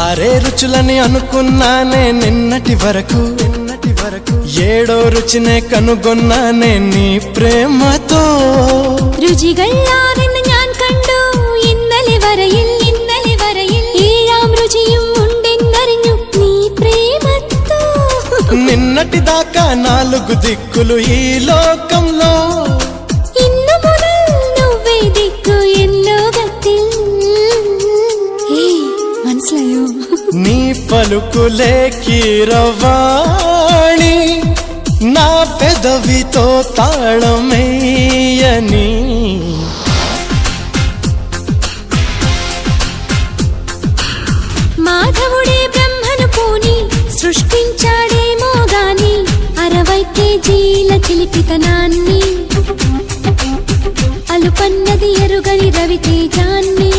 ఆరే రుచులని అనుకున్నానే నిన్నటి వరకు ఏడో రుచినే కనుగొన్నానే నీ ప్రేమతో രുചികളാണെന്ന് ഞാൻ കണ്ടു ഇന്നലെ വരയിൽ ഏഴാം രുചിയും ഉണ്ടെന്നറിഞ്ഞു നീ പ്രേമത്തോ నిన్నటి దాకా నాలుగు దిక్కులు ఈ లోకంలో ഇന്നു മുതൽ నువ్వే దిక్కు ఎన్ లోകത്തിൽ മനസ്സിലായോ నీ పలుకులే కీరవాణి నా పెదవితో తాళమేయని మాధవుడే బ్రహ్మను పోని సృష్టించాడేమో గాని 60 కేజీల చిలిపితనాన్ని అలుపన్నది ఎరుగని రవితేజాన్ని